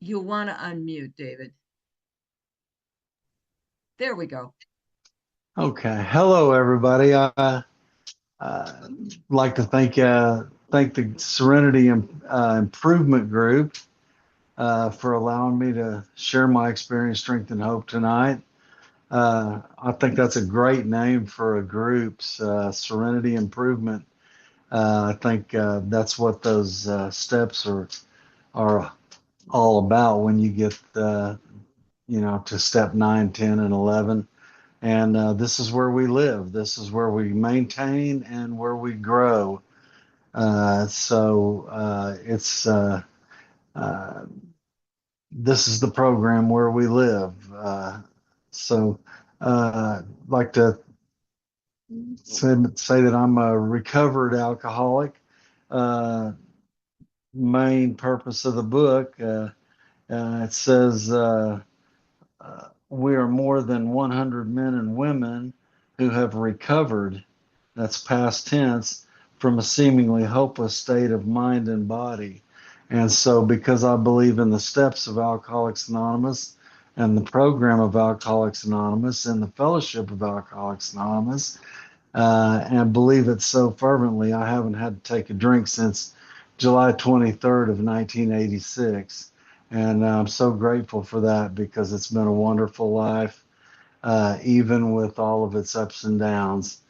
You'll want to unmute, David. There we go. Okay. Hello, everybody. Uh, like to thank the Serenity Improvement Group for allowing me to share my experience, strength, and hope tonight. I think that's a great name for a group's Serenity Improvement. I think that's what those steps are all about when you get to step 9, 10, and 11. And this is where we live. This is where we maintain and where we grow. Uh, this is the program where we live. So like to say that I'm a recovered alcoholic. Uh, Main purpose of the book, it says we are more than 100 men and women who have recovered, that's past tense, from a seemingly hopeless state of mind and body. And so, because I believe in the steps of Alcoholics Anonymous and the program of Alcoholics Anonymous and the fellowship of Alcoholics Anonymous, and believe it so fervently, I haven't had to take a drink since July 23rd of 1986. And I'm so grateful for that because it's been a wonderful life, even with all of its ups and downs.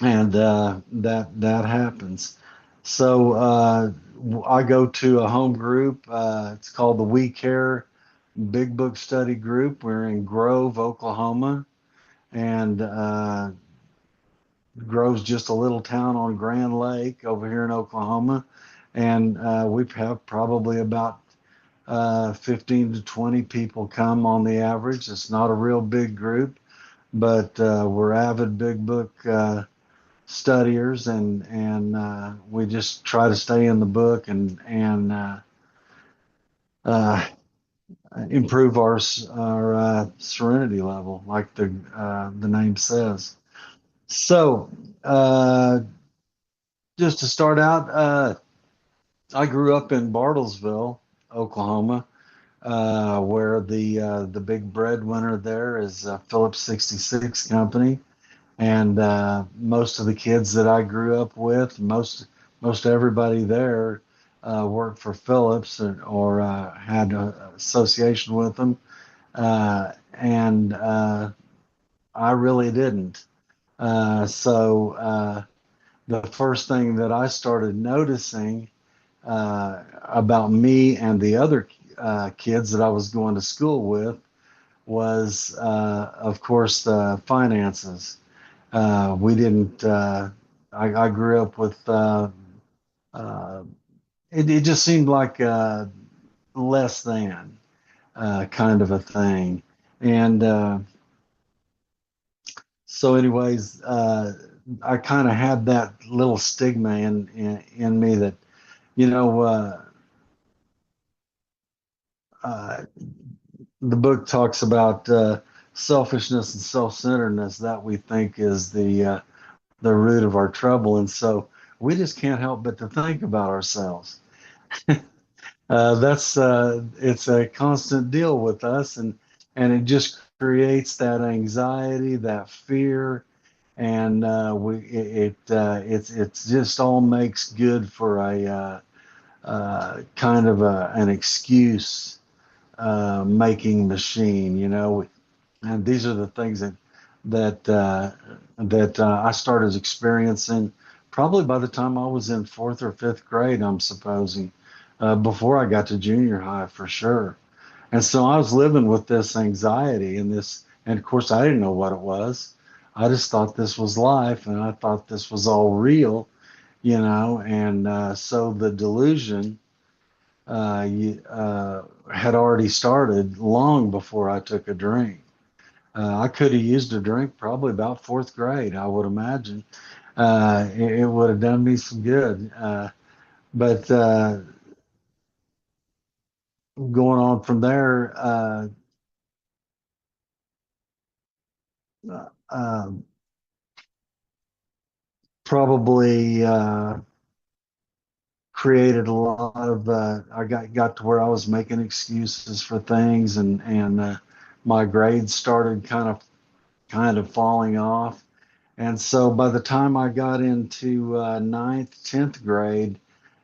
And that happens. So I go to a home group. It's called the We Care Big Book Study Group. We're in Grove, Oklahoma, and Grove's just a little town on Grand Lake over here in Oklahoma, and we have probably about 15 to 20 people come on the average. It's not a real big group, but we're avid big book studiers, and we just try to stay in the book and uh, improve our serenity level, like the name says. So, just to start out, I grew up in Bartlesville, Oklahoma, where the big breadwinner there is Phillips 66 Company, and most of the kids that I grew up with, most everybody there worked for Phillips or had an association with them, and I really didn't. So the first thing that I started noticing about me and the other kids that I was going to school with was, of course, the finances. We didn't. I grew up with. Uh, it just seemed like less than kind of a thing, and so, anyways, I kind of had that little stigma in me that you know. Uh, the book talks about selfishness and self-centeredness that we think is the root of our trouble, and so we just can't help but to think about ourselves. That's It's a constant deal with us, and it just creates that anxiety, that fear, and it's just all makes good for a kind of an excuse making machine, and these are the things that I started experiencing probably by the time I was in fourth or fifth grade, I'm supposing, before I got to junior high for sure. And so I was living with this anxiety and of course I didn't know what it was. I just thought this was life, and I thought this was all real, and so the delusion had already started long before I took a drink. I could have used a drink probably about fourth grade, I would imagine. It would have done me some good. But going on from there, uh, probably created a lot of I got to where I was making excuses for things, and my grades started kind of falling off. And so by the time I got into ninth, 10th grade,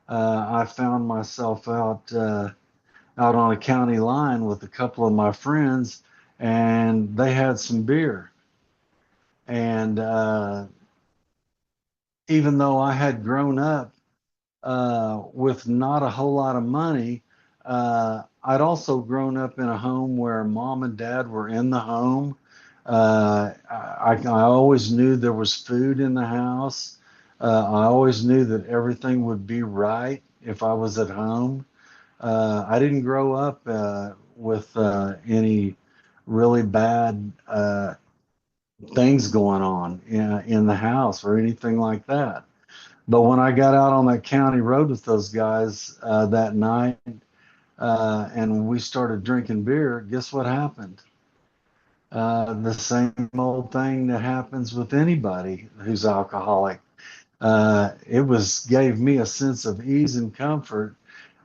I found myself out on a county line with a couple of my friends, and they had some beer. And even though I had grown up with not a whole lot of money, I'd also grown up in a home where mom and dad were in the home. I always knew there was food in the house. I always knew that everything would be right if I was at home. I didn't grow up with any really bad things going on in the house or anything like that. But when I got out on that county road with those guys that night and we started drinking beer, guess what happened? The same old thing that happens with anybody who's alcoholic. It was gave me a sense of ease and comfort,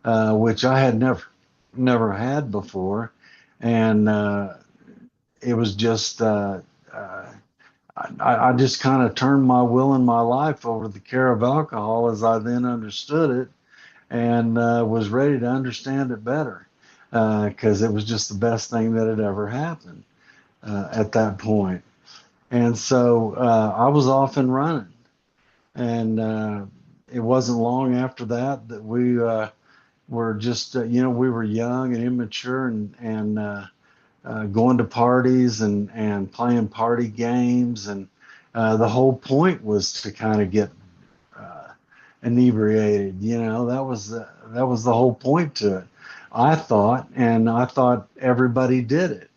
which I had never had before, and it was just I just kind of turned my will and my life over to the care of alcohol as I then understood it, and was ready to understand it better because it was just the best thing that had ever happened at that point. And so I was off and running, and it wasn't long after that that we were just we were young and immature and going to parties and playing party games, and the whole point was to kind of get uh, inebriated. That was the whole point to it. I thought everybody did it.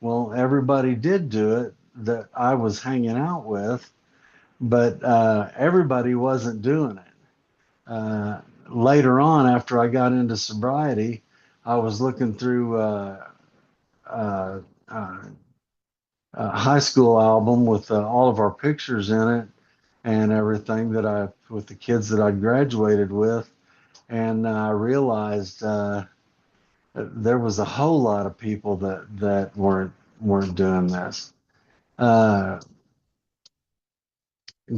Well, everybody did do it that I was hanging out with, but everybody wasn't doing it. Later on, after I got into sobriety, I was looking through uh, uh, a high school album with all of our pictures in it and everything with the kids that I graduated with, and I realized there was a whole lot of people that weren't doing this. Uh,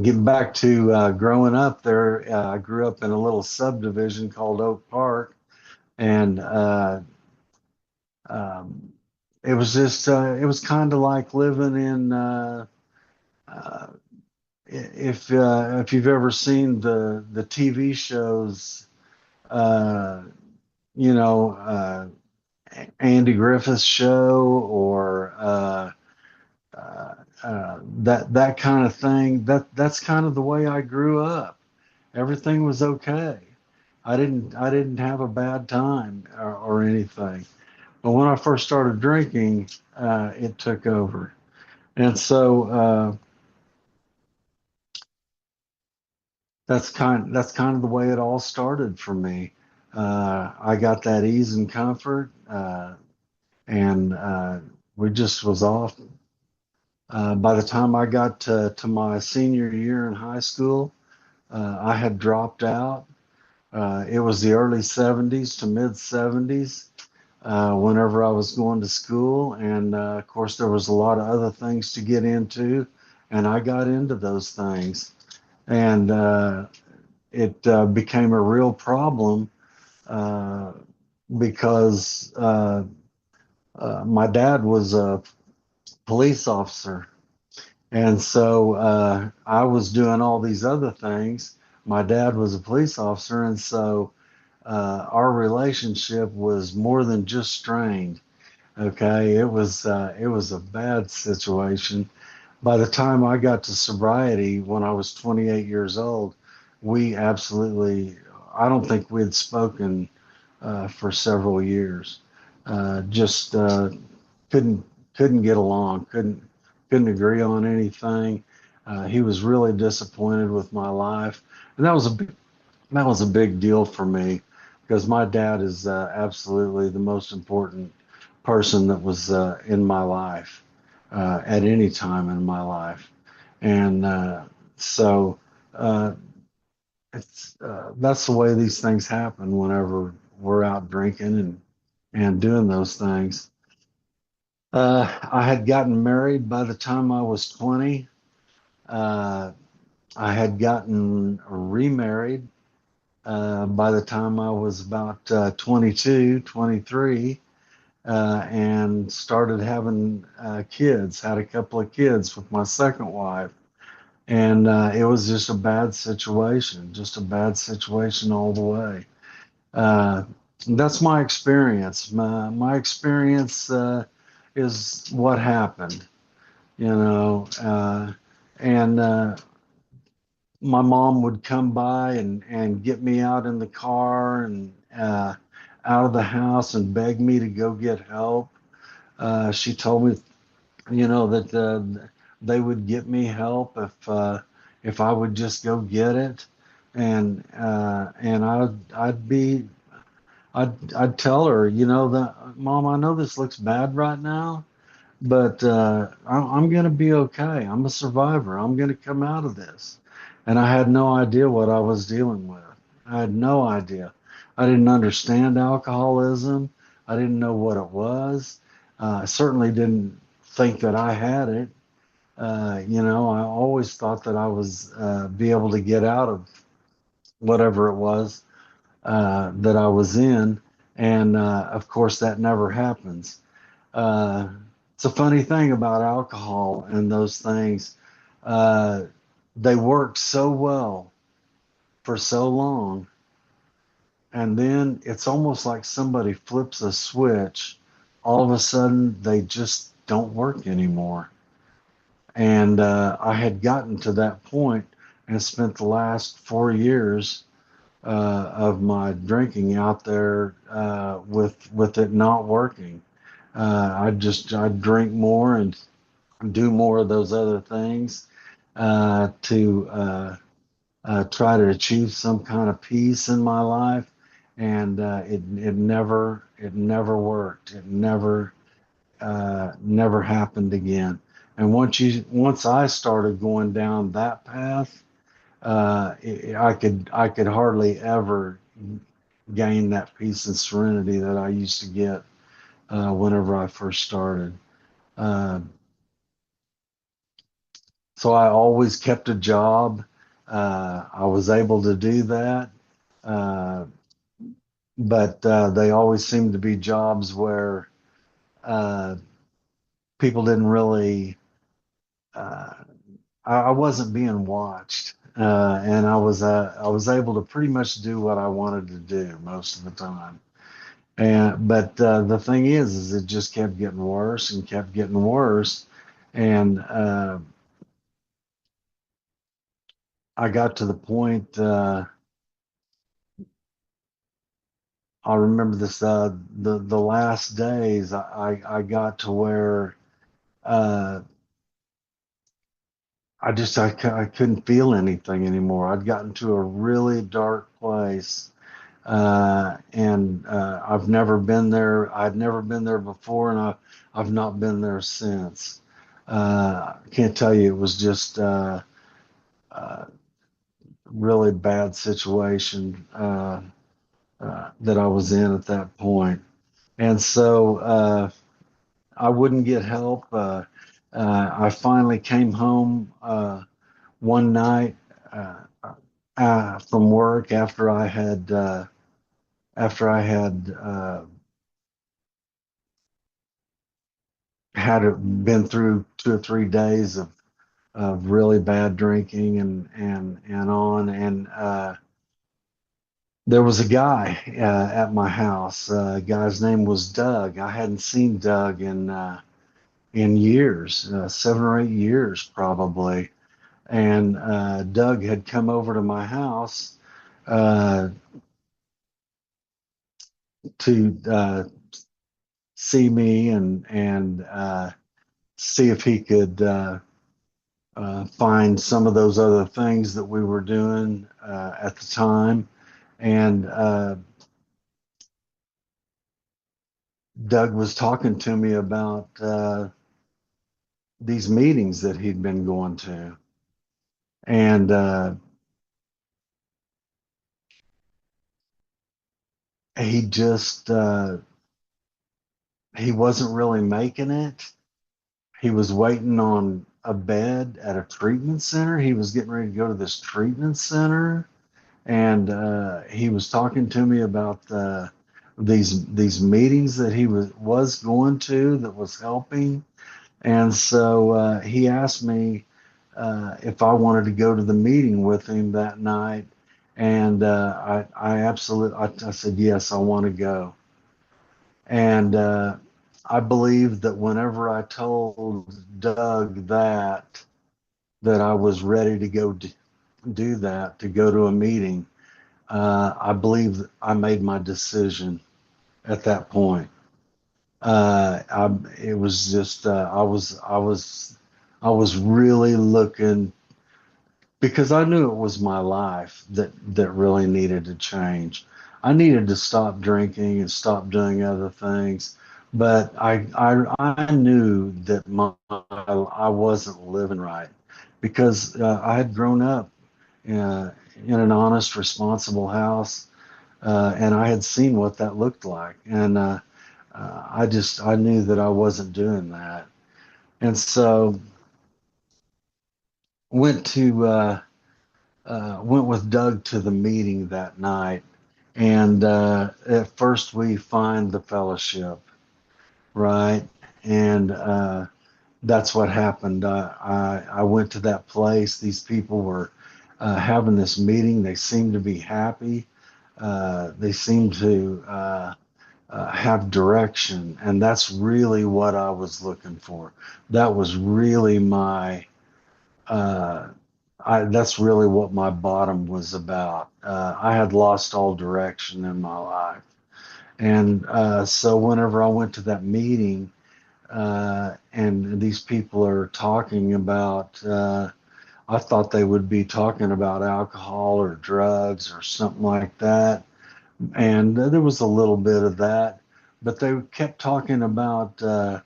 Getting back to growing up there, I grew up in a little subdivision called Oak Park, and um, it was just it was kind of like living in uh, if you've ever seen the TV shows, uh, you know, Andy Griffith's show or that kind of thing. That's kind of the way I grew up. Everything was okay. I didn't have a bad time or anything. But when I first started drinking, it took over, and so that's kind of the way it all started for me. I got that ease and comfort, and we just was off. By the time I got to my senior year in high school, I had dropped out. It was the early 70s to mid 70s whenever I was going to school. And of course, there was a lot of other things to get into, and I got into those things. And it became a real problem uh, because my dad was a police officer. And so I was doing all these other things. My dad was a police officer, and so our relationship was more than just strained. Okay, it was a bad situation. By the time I got to sobriety, when I was 28 years old, we absolutely, I don't think we had spoken for several years. Just couldn't couldn't get along, couldn't agree on anything. He was really disappointed with my life, and that was a big deal for me because my dad is absolutely the most important person that was in my life at any time in my life, and so uh, it's that's the way these things happen whenever we're out drinking and doing those things. I had gotten married by the time I was 20. Uh, I had gotten remarried by the time I was about 22, 23, and started having kids, had a couple of kids with my second wife. And it was just a bad situation all the way. Uh, that's my experience. My experience is what happened, you know. And my mom would come by and get me out in the car and out of the house and beg me to go get help. She told me, that they would get me help if I would just go get it, and I'd tell her, that Mom, I know this looks bad right now, but I'm going to be okay. I'm a survivor. I'm going to come out of this. And I had no idea what I was dealing with. I had no idea. I didn't understand alcoholism. I didn't know what it was. I certainly didn't think that I had it. I always thought that I was be able to get out of whatever it was that I was in. And of course, that never happens. Uh, it's a funny thing about alcohol and those things. Uh, they work so well for so long, and then it's almost like somebody flips a switch. All of a sudden, they just don't work anymore. And I had gotten to that point and spent the last 4 years of my drinking out there with it not working. I'd drink more and do more of those other things to try to achieve some kind of peace in my life, and it never worked. It never happened again. And once I started going down that path, I could hardly ever gain that peace and serenity that I used to get whenever I first started. Uh, so I always kept a job. I was able to do that, uh, but they always seemed to be jobs where uh, people didn't really. Uh, I wasn't being watched, and I was able to pretty much do what I wanted to do most of the time. And but the thing is it just kept getting worse and kept getting worse, and I got to the point. I remember this. The last days, I got to where uh, I couldn't feel anything anymore. I'd gotten to a really dark place, and I've never been there. I'd never been there before, and I've not been there since. I can't tell you. It was just a really bad situation that I was in at that point, and so I wouldn't get help. I finally came home one night from work after I had been through 2 or 3 days of really bad drinking and on, and there was a guy at my house. Guy's name was Doug. I hadn't seen Doug in years, 7 or 8 years probably. And Doug had come over to my house uh, to see me and see if he could find some of those other things that we were doing at the time. And Doug was talking to me about these meetings that he'd been going to. And he just he wasn't really making it. He was waiting on a bed at a treatment center. He was getting ready to go to this treatment center, and he was talking to me about these meetings that he was going to that was helping. And so he asked me if I wanted to go to the meeting with him that night, and I absolutely I said yes, I want to go. And I believe that whenever I told Doug that I was ready to go do that, to go to a meeting, I believe I made my decision at that point. It was just I was really looking because I knew it was my life that really needed to change. I needed to stop drinking and stop doing other things, but I knew that I wasn't living right because I had grown up in an honest, responsible house, and I had seen what that looked like, and I knew that I wasn't doing that, and so went to. Went with Doug to the meeting that night, and at first we find the fellowship, right? And that's what happened. I went to that place. These people were having this meeting. They seemed to be happy. They seemed to have direction, and that's really what I was looking for. That was really my uh, that's really what my bottom was about. I had lost all direction in my life. And so whenever I went to that meeting, and these people are talking about, I thought they would be talking about alcohol or drugs or something like that. And there was a little bit of that, but they kept talking about, it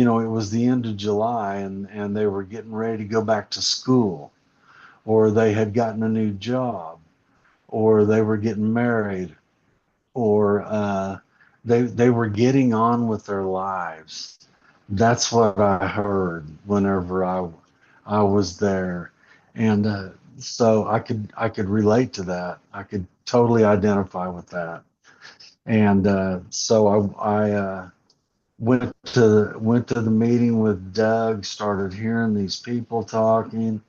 was the end of July and they were getting ready to go back to school, or they had gotten a new job, or they were getting married, or they were getting on with their lives. That's what I heard whenever I was there, and so I could relate to that. I could totally identify with that, and so I went to the meeting with Doug. Started hearing these people talking.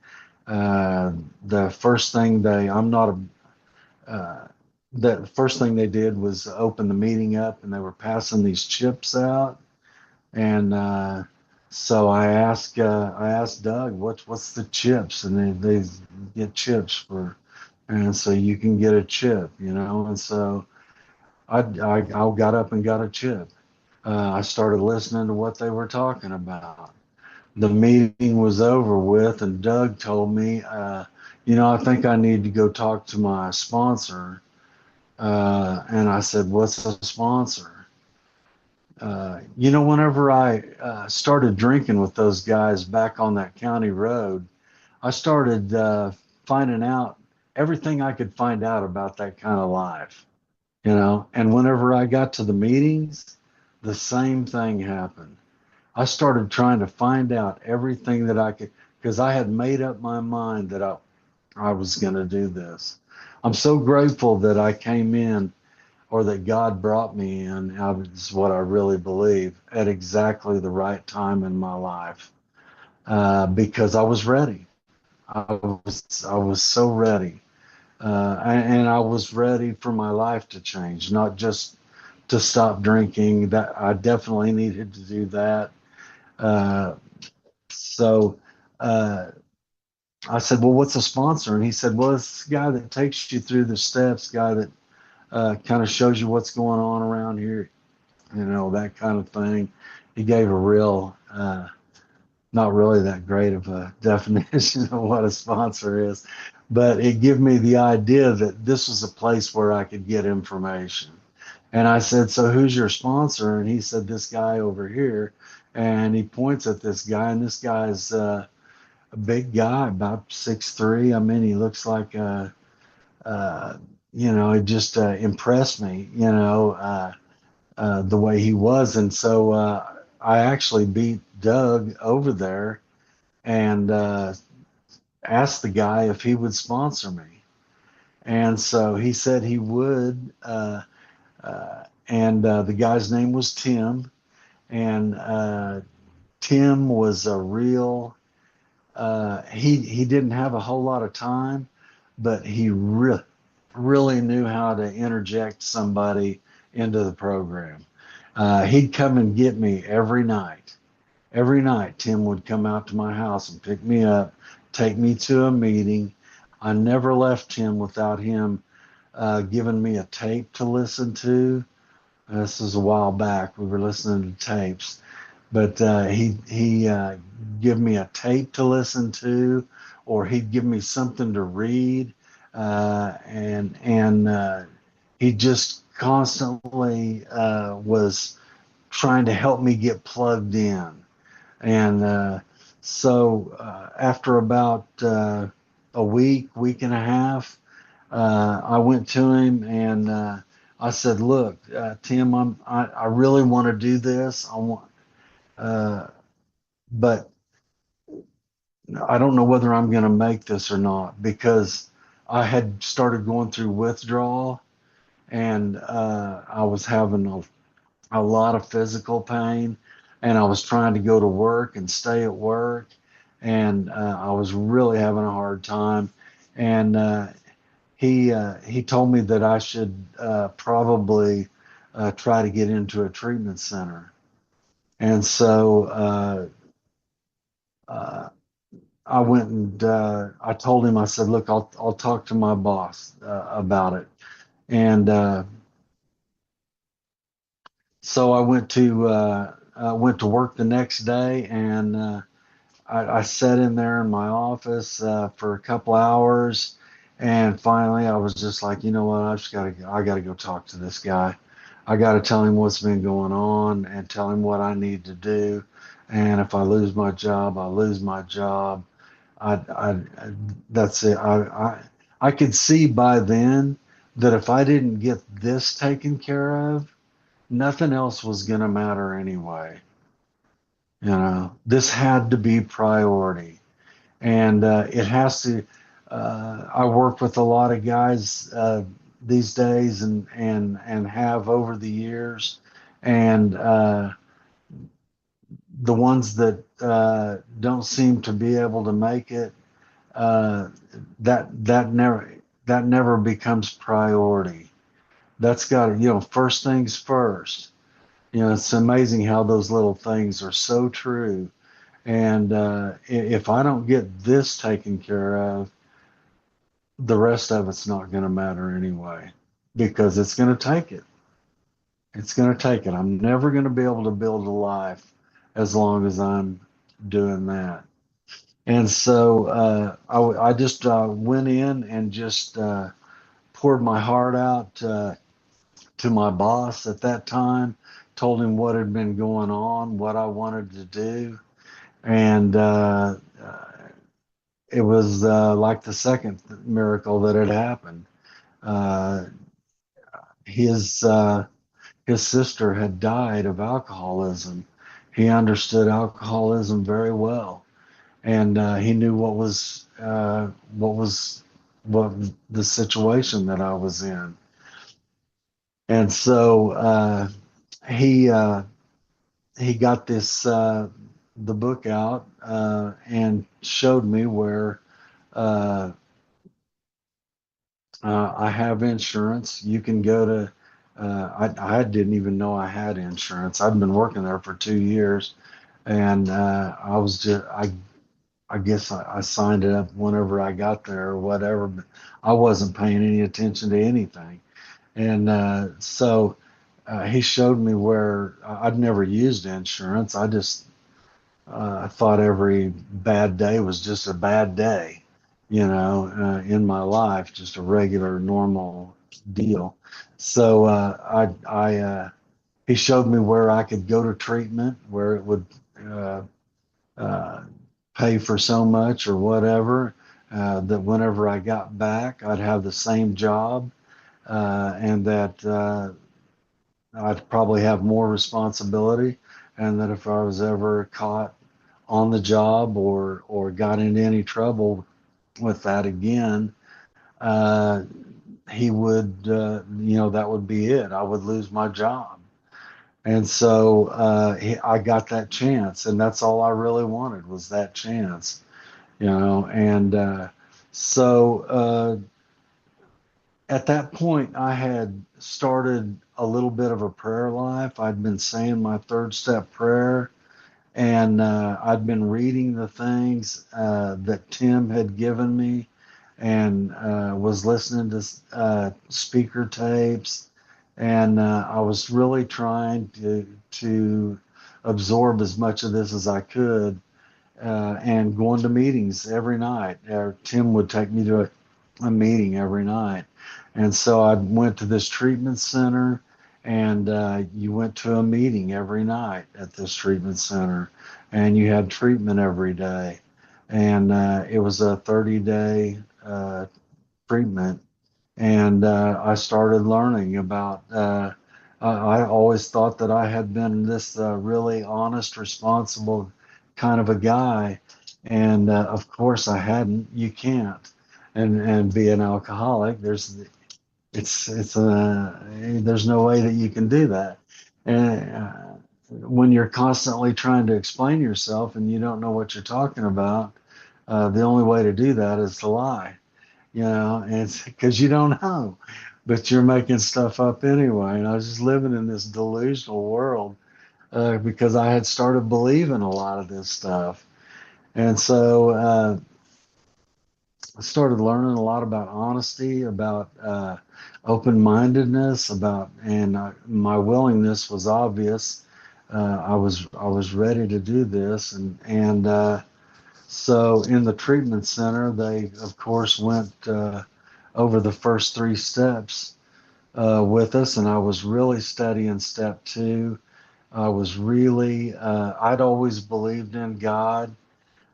The first thing I'm not a the first thing they did was open the meeting up, and they were passing these chips out. And so I asked Doug, what's the chips? And they get chips for, and so you can get a chip, you know. And so I got up and got a chip. I started listening to what they were talking about. The meeting was over with, and Doug told me, I think I need to go talk to my sponsor. And I said, what's a sponsor? Whenever I started drinking with those guys back on that county road, I started finding out everything I could find out about that kind of life, And whenever I got to the meetings, the same thing happened. I started trying to find out everything that I could, because I had made up my mind that I was going to do this. I'm so grateful that I came in, or that God brought me in, is what I really believe, at exactly the right time in my life, because I was ready. I was so ready, and I was ready for my life to change, not just to stop drinking. That I definitely needed to do that. Uh, so uh, I said, "Well, what's a sponsor?" And he said, "Well, it's the guy that takes you through the steps, guy that kind of shows you what's going on around here, that kind of thing." He gave a real, not really that great of a definition of what a sponsor is, but it gave me the idea that this was a place where I could get information. And I said, "So who's your sponsor?" And he said, "This guy over here." And he points at this guy, and this guy's a big guy, about 6'3". I mean, he looks like a it just impressed me, the way he was. And so I actually beat Doug over there and asked the guy if he would sponsor me. And so he said he would. And the guy's name was Tim. And Tim was a real, he didn't have a whole lot of time, but he really knew how to interject somebody into the program. He'd come and get me every night. Every night, Tim would come out to my house and pick me up, take me to a meeting. I never left Tim without him giving me a tape to listen to. This was a while back. We were listening to tapes, but he give me a tape to listen to, or he'd give me something to read, and he just constantly was trying to help me get plugged in. And so after about a week and a half, I went to him and I said, "Look, Tim, I really want to do this. Uh, but I don't know whether I'm going to make this or not because I had started going through withdrawal and I was having a lot of physical pain, and I was trying to go to work and stay at work, and I was really having a hard time. And he told me that I should probably try to get into a treatment center. And so uh, I went and I told him, I said, look, I'll talk to my boss about it. And so I went to work the next day, and I sat in there in my office for a couple hours, and finally I was just like, you know what, I got to go talk to this guy. I got to tell him what's been going on and tell him what I need to do. And if I lose my job, I lose my job. I that's it. I could see by then that if I didn't get this taken care of, nothing else was going to matter anyway. This had to be priority, and it has to. I work with a lot of guys these days, and have over the years, and the ones that don't seem to be able to make it, uh, that never becomes priority. That's got to, first things first. It's amazing how those little things are so true. And if I don't get this taken care of, the rest of it's not going to matter anyway, because it's going to take it. It's going to take it. I'm never going to be able to build a life as long as I'm doing that. And so I just went in and just poured my heart out to my boss at that time, told him what had been going on, what I wanted to do. And it was like the second miracle that had happened. Uh, his his sister had died of alcoholism. He understood alcoholism very well, and he knew what was what the situation that I was in. And so he he got this the book out and showed me where uh, I have insurance. You can go to. I didn't even know I had insurance. I'd been working there for 2 years, and I was just I guess I signed it up whenever I got there or whatever. But I wasn't paying any attention to anything, and so he showed me where I'd never used insurance. I just I thought every bad day was just a bad day, in my life, just a regular, normal deal. So he showed me where I could go to treatment, where it would uh, uh, pay for so much or whatever. That whenever I got back, I'd have the same job. and that I'd probably have more responsibility, and that if I was ever caught on the job or got into any trouble with that again, uh, he would, that would be it. I would lose my job. And so I got that chance, and that's all I really wanted was that chance, And so at that point, I had started a little bit of a prayer life. I'd been saying my third step prayer, and I'd been reading the things that Tim had given me, and was listening to speaker tapes, and I was really trying to absorb as much of this as I could, and going to meetings every night. Tim would take me to a meeting every night, and so I went to this treatment center, and you went to a meeting every night at this treatment center, and you had treatment every day, and it was a 30-day treatment, and I started learning about. I always thought that I had been this really honest, responsible kind of a guy, and of course I hadn't. You can't, and be an alcoholic. There's no way that you can do that, and when you're constantly trying to explain yourself and you don't know what you're talking about, the only way to do that is to lie, and it's because you don't know, but you're making stuff up anyway. And I was just living in this delusional world because I had started believing a lot of this stuff. And so I started learning a lot about honesty, about open-mindedness, and my willingness was obvious. I was ready to do this, and so in the treatment center, they of course went over the first three steps with us, and I was really studying step two. I was really, I'd always believed in God.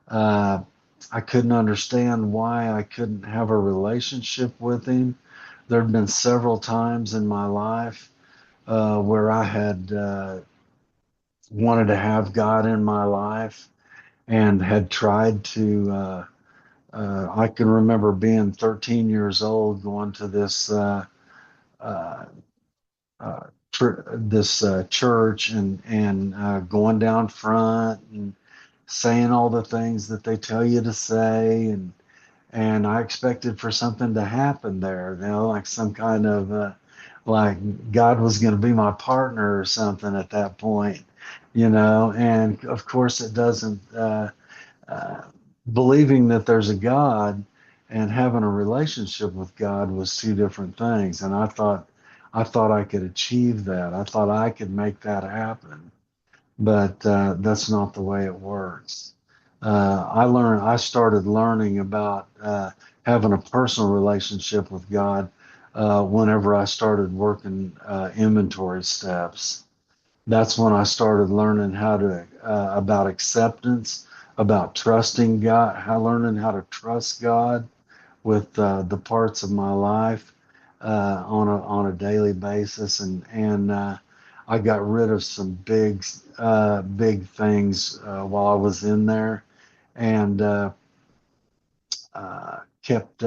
Uh, I couldn't understand why I couldn't have a relationship with Him. There had been several times in my life where I had wanted to have God in my life and had tried to. I can remember being 13 years old, going to uh, this church, and going down front and saying all the things that they tell you to say, and I expected for something to happen there, like some kind of like God was going to be my partner or something at that point, and of course it doesn't. Uh, Believing that there's a God and having a relationship with God was two different things. And I thought I could achieve that. I thought I could make that happen. But that's not the way it works. I started learning about having a personal relationship with God whenever I started working inventory steps. That's when I started learning how to about acceptance, about trusting God, learning how to trust God with the parts of my life on a daily basis, and I got rid of some big things while I was in there, and kept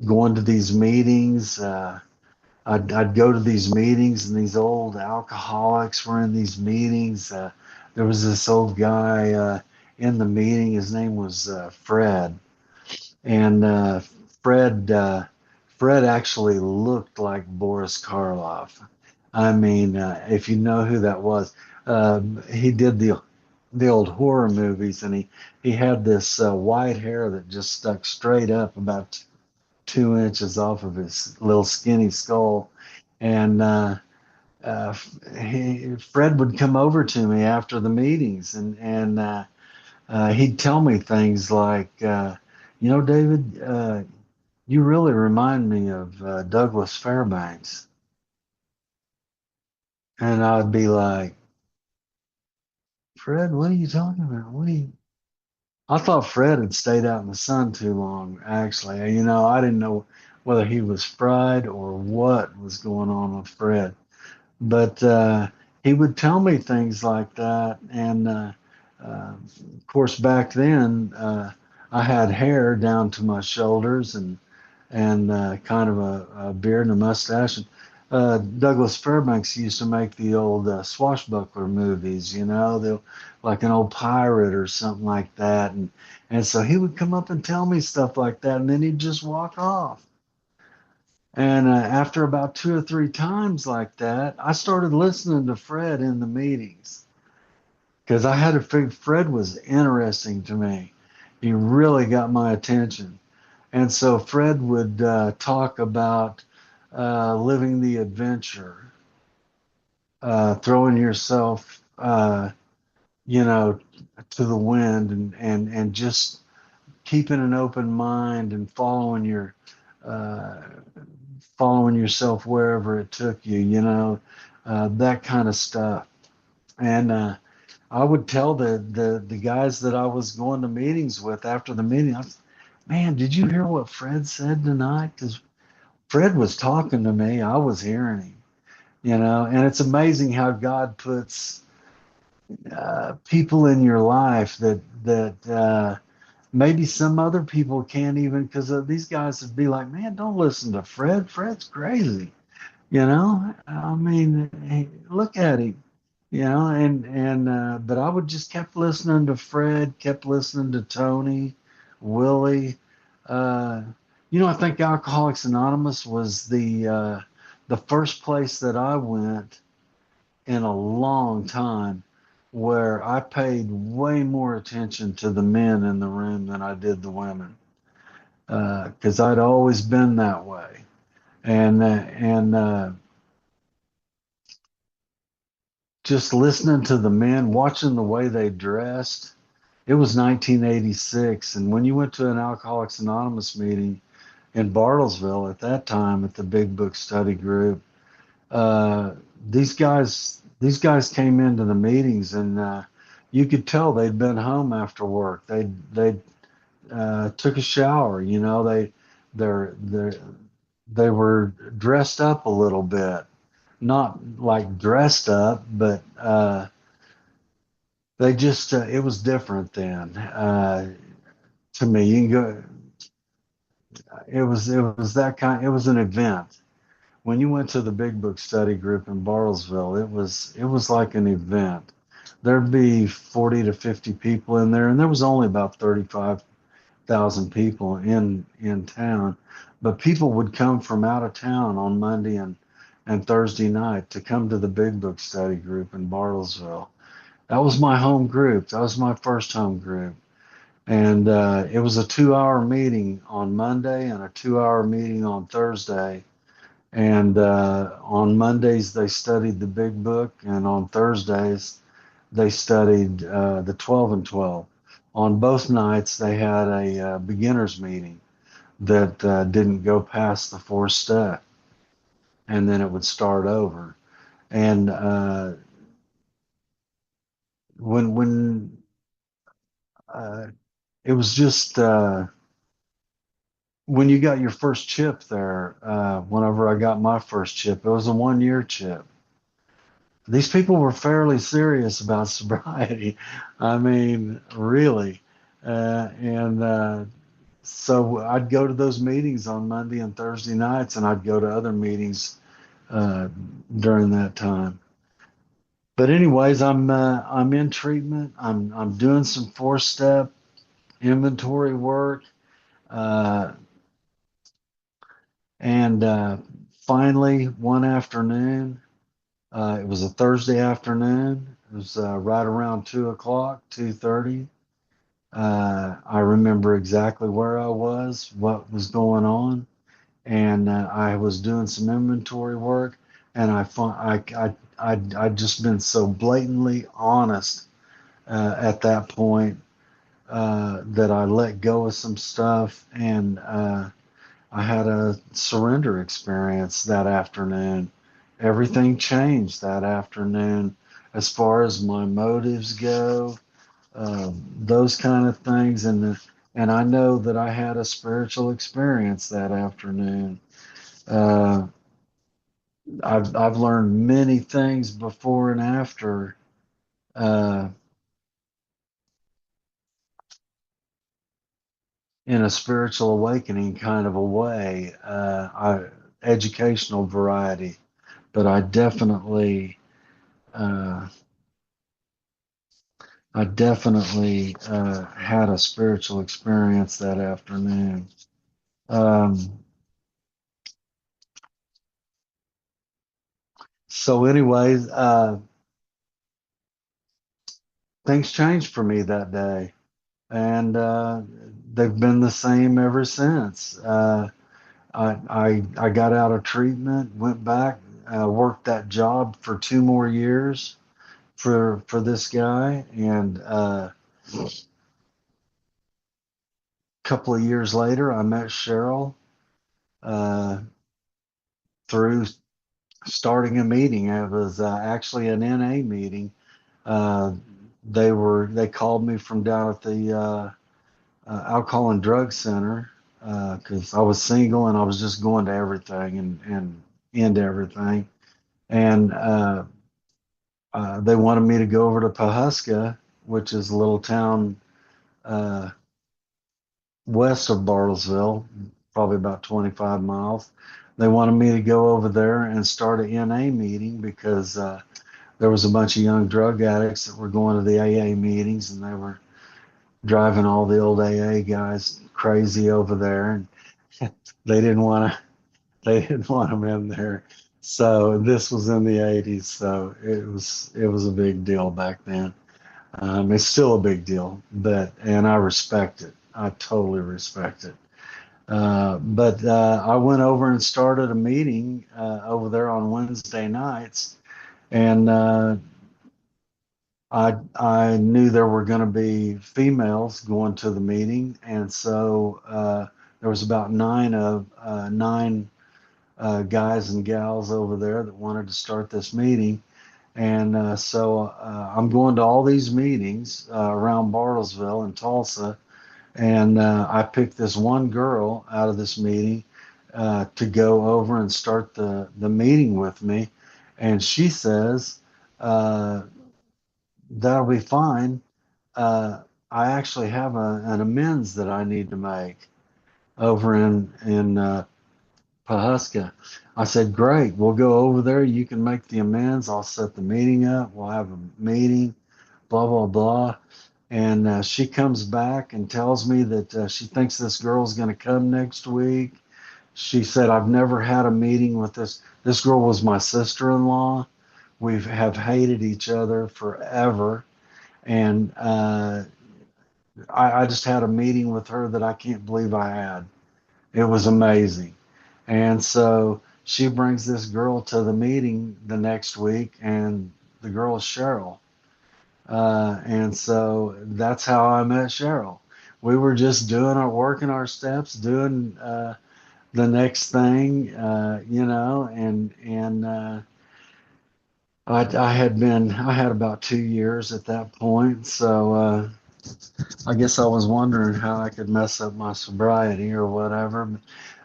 going to these meetings. I'd go to these meetings, and these old alcoholics were in these meetings. There was this old guy in the meeting. His name was Fred, and Fred Fred actually looked like Boris Karloff. I mean, if you know who that was, he did the old horror movies, and he had this white hair that just stuck straight up about 2 inches off of his little skinny skull, and uh, Fred would come over to me after the meetings, and he'd tell me things like, David, you really remind me of Douglas Fairbanks, and I'd be like, Fred, what are you talking about? What are you? I thought Fred had stayed out in the sun too long. Actually, I didn't know whether he was fried or what was going on with Fred. But he would tell me things like that. And of course, back then, I had hair down to my shoulders and kind of a beard and a mustache. And Douglas Fairbanks used to make the old swashbuckler movies, like an old pirate or something like that. And so he would come up and tell me stuff like that, and then he'd just walk off. And after about two or three times like that, I started listening to Fred in the meetings because I had to figure Fred was interesting to me. He really got my attention. And so Fred would talk about living the adventure, throwing yourself, you know, to the wind and just keeping an open mind and uh, following yourself wherever it took you, that kind of stuff. And I would tell the guys that I was going to meetings with after the meeting, man, did you hear what Fred said tonight? Because Fred was talking to me, I was hearing him, and it's amazing how God puts people in your life that maybe some other people can't even, because these guys would be like, man, don't listen to Fred. Fred's crazy. I mean, hey, look at him, and but I would just kept listening to Fred, kept listening to Tony, Willie. Uh, I think Alcoholics Anonymous was the first place that I went in a long time where I paid way more attention to the men in the room than I did the women, because I'd always been that way, and just listening to the men, watching the way they dressed. It was 1986, and when you went to an Alcoholics Anonymous meeting in Bartlesville at that time at the Big Book Study Group, uh, these guys came into the meetings, and you could tell they'd been home after work. They took a shower. They they were dressed up a little bit, not like dressed up, but they just it was different then. To me, you can go. It was that kind. It was an event. When you went to the Big Book Study Group in Bartlesville, it was like an event. There'd be 40 to 50 people in there, and there was only about 35,000 people in town. But people would come from out of town on Monday and Thursday night to come to the Big Book Study Group in Bartlesville. That was my home group. That was my first home group. And it was a 2 hour meeting on Monday and a 2 hour meeting on Thursday. And on Mondays, they studied the big book. And on Thursdays, they studied the 12 and 12. On both nights, they had a beginner's meeting that didn't go past the fourth step. And then it would start over. And when uh, it was just when you got your first chip there, whenever I got my first chip, it was a 1 year chip. These people were fairly serious about sobriety. I mean, really. And so I'd go to those meetings on Monday and Thursday nights, and I'd go to other meetings uh, during that time. But anyways, I'm in treatment. I'm doing some 4 step inventory work. Uh, And finally, one afternoon, it was a Thursday afternoon. It was right around 2 o'clock, 2:30. I remember exactly where I was, what was going on, and I was doing some inventory work. And I'd just been so blatantly honest at that point that I let go of some stuff, and I had a surrender experience that afternoon. Everything changed that afternoon as far as my motives go, those kind of things. And And I know that I had a spiritual experience that afternoon. Uh, I've learned many things before and after, uh, in a spiritual awakening kind of a way, educational variety. But uh, I definitely had a spiritual experience that afternoon. Um, so, anyways, things changed for me that day, and they've been the same ever since. I got out of treatment, went back, worked that job for 2 more years for this guy, and a couple of years later, I met Cheryl uh, through starting a meeting. It was actually an NA meeting. Uh, they called me from down at the alcohol and drug center because I was single and I was just going to everything and into everything. And they wanted me to go over to Pahuska, which is a little town uh, west of Bartlesville, probably about 25 miles. They wanted me to go over there and start an NA meeting because there was a bunch of young drug addicts that were going to the AA meetings, and they were driving all the old AA guys crazy over there, and they didn't want to they didn't want them in there. So this was in the 80s, so it was a big deal back then. It's still a big deal, but and I respect it. I totally respect it. But I went over and started a meeting over there on Wednesday nights, and I knew there were going to be females going to the meeting, and so there was about nine guys and gals over there that wanted to start this meeting, and so I'm going to all these meetings around Bartlesville and Tulsa, and I picked this one girl out of this meeting to go over and start the meeting with me, and she says. That'll be fine. Uh, I actually have an amends that I need to make over in Pahuska. I said, great. We'll go over there. You can make the amends. I'll set the meeting up. We'll have a meeting. Blah blah blah. And she comes back and tells me that she thinks this girl's going to come next week. She said, I've never had a meeting with this. This girl was my sister-in-law. We have hated each other forever, and I just had a meeting with her that I can't believe I had. It was amazing. And so she brings this girl to the meeting the next week, and the girl is Cheryl. And so that's how I met Cheryl. We were just doing our working our steps, doing the next thing, and I had about 2 years at that point, so I guess I was wondering how I could mess up my sobriety or whatever,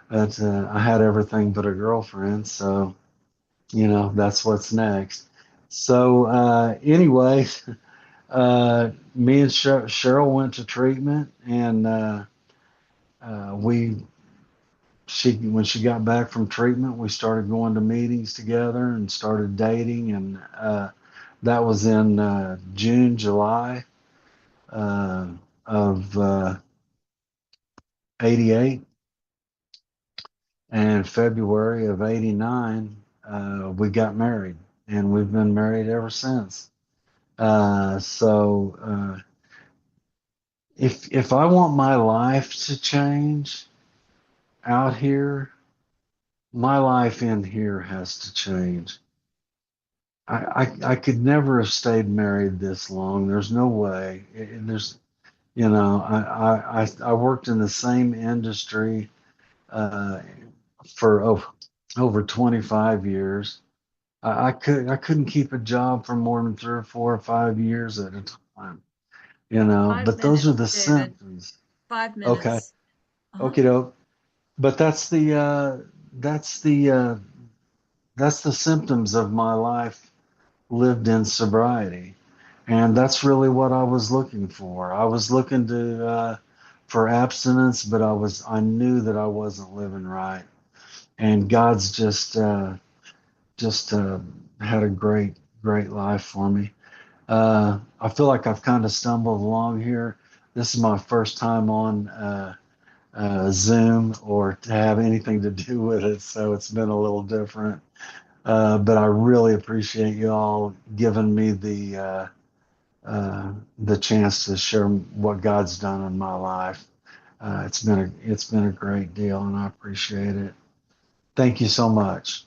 but I had everything but a girlfriend, so that's what's next. So anyway, me and Cheryl went to treatment, and we she when she got back from treatment, we started going to meetings together and started dating, and that was in June, July uh, of '88. And February of '89, we got married, and we've been married ever since. So if I want my life to change out here, my life in here has to change. I could never have stayed married this long. There's no way. There's I worked in the same industry uh, for over 25 years. I couldn't keep a job for more than 3 or 4 or 5 years at a time, Five but those are minutes, the David. symptoms. 5 minutes. Okay. Uh-huh. Okay, doke. But that's the that's the symptoms of my life lived in sobriety, and that's really what I was looking for. I was looking to for abstinence, but I knew that I wasn't living right, and God's just had a great life for me. I feel like I've kind of stumbled along here. This is my first time on Zoom or to have anything to do with it, so it's been a little different. But I really appreciate you all giving me the chance to share what God's done in my life. It's been a great deal, and I appreciate it. Thank you so much.